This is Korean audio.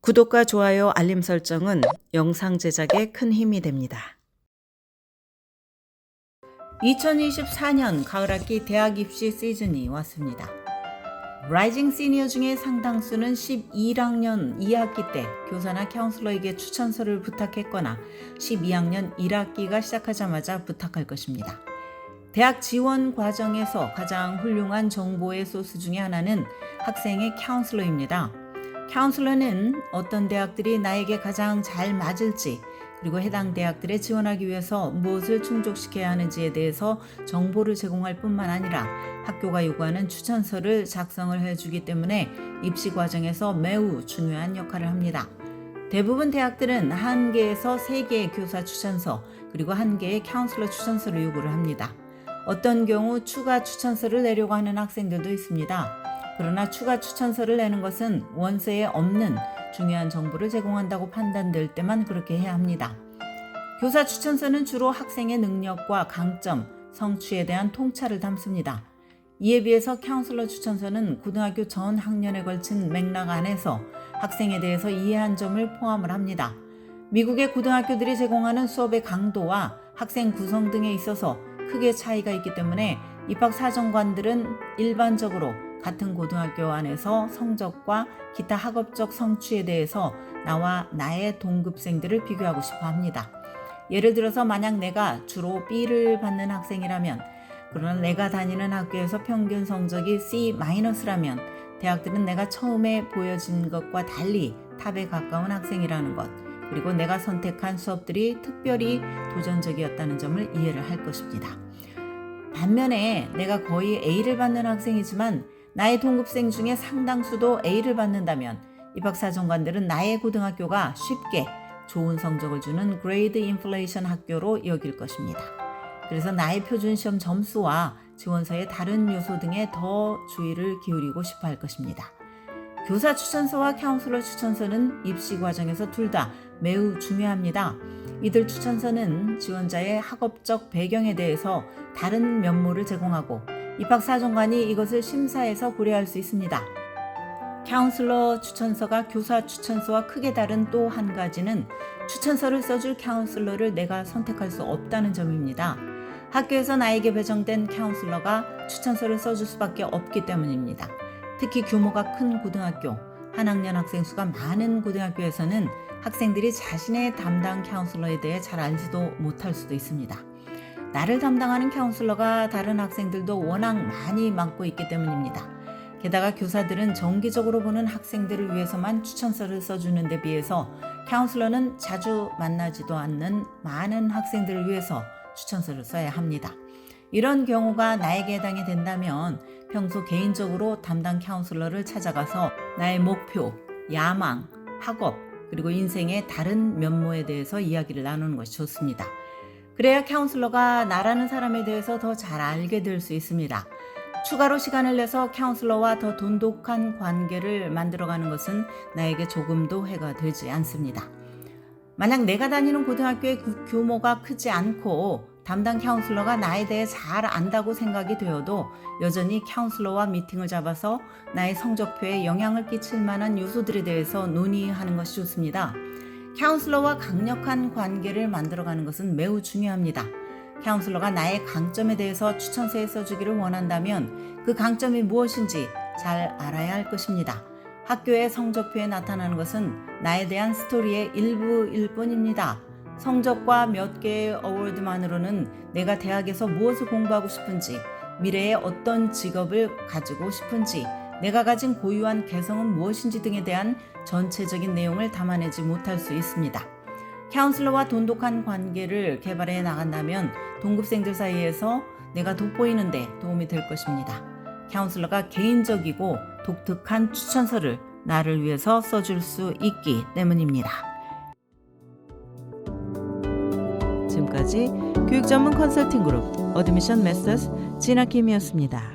구독과 좋아요, 알림 설정은 영상 제작에 큰 힘이 됩니다. 2024년 가을학기 대학 입시 시즌이 왔습니다. 라이징 시니어 중에 상당수는 11학년 2학기 때 교사나 카운슬러에게 추천서를 부탁했거나 12학년 1학기가 시작하자마자 부탁할 것입니다. 대학 지원 과정에서 가장 훌륭한 정보의 소스 중에 하나는 학생의 카운슬러입니다. 카운슬러는 어떤 대학들이 나에게 가장 잘 맞을지, 그리고 해당 대학들에 지원하기 위해서 무엇을 충족시켜야 하는지에 대해서 정보를 제공할 뿐만 아니라 학교가 요구하는 추천서를 작성을 해주기 때문에 입시 과정에서 매우 중요한 역할을 합니다. 대부분 대학들은 1개에서 3개의 교사 추천서, 그리고 1개의 카운슬러 추천서를 요구를 합니다. 어떤 경우 추가 추천서를 내려고 하는 학생들도 있습니다. 그러나 추가 추천서를 내는 것은 원서에 없는 중요한 정보를 제공한다고 판단될 때만 그렇게 해야 합니다. 교사 추천서는 주로 학생의 능력과 강점, 성취에 대한 통찰을 담습니다. 이에 비해서 카운슬러 추천서는 고등학교 전 학년에 걸친 맥락 안에서 학생에 대해서 이해한 점을 포함을 합니다. 미국의 고등학교들이 제공하는 수업의 강도와 학생 구성 등에 있어서 크게 차이가 있기 때문에 입학사정관들은 일반적으로 같은 고등학교 안에서 성적과 기타 학업적 성취에 대해서 나와 나의 동급생들을 비교하고 싶어 합니다. 예를 들어서 만약 내가 주로 B를 받는 학생이라면, 그러나 내가 다니는 학교에서 평균 성적이 C-라면 대학들은 내가 처음에 보여진 것과 달리 탑에 가까운 학생이라는 것, 그리고 내가 선택한 수업들이 특별히 도전적이었다는 점을 이해를 할 것입니다. 반면에 내가 거의 A를 받는 학생이지만 나의 동급생 중에 상당수도 A를 받는다면 입학사정관들은 나의 고등학교가 쉽게 좋은 성적을 주는 그레이드 인플레이션 학교로 여길 것입니다. 그래서 나의 표준시험 점수와 지원서의 다른 요소 등에 더 주의를 기울이고 싶어 할 것입니다. 교사 추천서와 카운슬러 추천서는 입시 과정에서 둘 다 매우 중요합니다. 이들 추천서는 지원자의 학업적 배경에 대해서 다른 면모를 제공하고 입학사정관이 이것을 심사해서 고려할 수 있습니다. 카운슬러 추천서가 교사 추천서와 크게 다른 또 한 가지는 추천서를 써줄 카운슬러를 내가 선택할 수 없다는 점입니다. 학교에서 나에게 배정된 카운슬러가 추천서를 써줄 수밖에 없기 때문입니다. 특히 규모가 큰 고등학교, 한 학년 학생 수가 많은 고등학교에서는 학생들이 자신의 담당 카운슬러에 대해 잘 알지도 못할 수도 있습니다. 나를 담당하는 카운슬러가 다른 학생들도 워낙 많이 맡고 있기 때문입니다. 게다가 교사들은 정기적으로 보는 학생들을 위해서만 추천서를 써주는 데 비해서 카운슬러는 자주 만나지도 않는 많은 학생들을 위해서 추천서를 써야 합니다. 이런 경우가 나에게 해당이 된다면 평소 개인적으로 담당 카운슬러를 찾아가서 나의 목표, 야망, 학업, 그리고 인생의 다른 면모에 대해서 이야기를 나누는 것이 좋습니다. 그래야 카운슬러가 나라는 사람에 대해서 더 잘 알게 될 수 있습니다. 추가로 시간을 내서 카운슬러와 더 돈독한 관계를 만들어가는 것은 나에게 조금도 해가 되지 않습니다. 만약 내가 다니는 고등학교의 규모가 크지 않고 담당 카운슬러가 나에 대해 잘 안다고 생각이 되어도 여전히 카운슬러와 미팅을 잡아서 나의 성적표에 영향을 끼칠 만한 요소들에 대해서 논의하는 것이 좋습니다. 카운슬러와 강력한 관계를 만들어가는 것은 매우 중요합니다. 카운슬러가 나의 강점에 대해서 추천서에 써주기를 원한다면 그 강점이 무엇인지 잘 알아야 할 것입니다. 학교의 성적표에 나타나는 것은 나에 대한 스토리의 일부일 뿐입니다. 성적과 몇 개의 어워드만으로는 내가 대학에서 무엇을 공부하고 싶은지, 미래에 어떤 직업을 가지고 싶은지, 내가 가진 고유한 개성은 무엇인지 등에 대한 전체적인 내용을 담아내지 못할 수 있습니다. 카운슬러와 돈독한 관계를 개발해 나간다면 동급생들 사이에서 내가 돋보이는데 도움이 될 것입니다. 카운슬러가 개인적이고 독특한 추천서를 나를 위해서 써줄 수 있기 때문입니다. 지금까지 교육 전문 컨설팅 그룹 어드미션 메서스 진아킴이었습니다.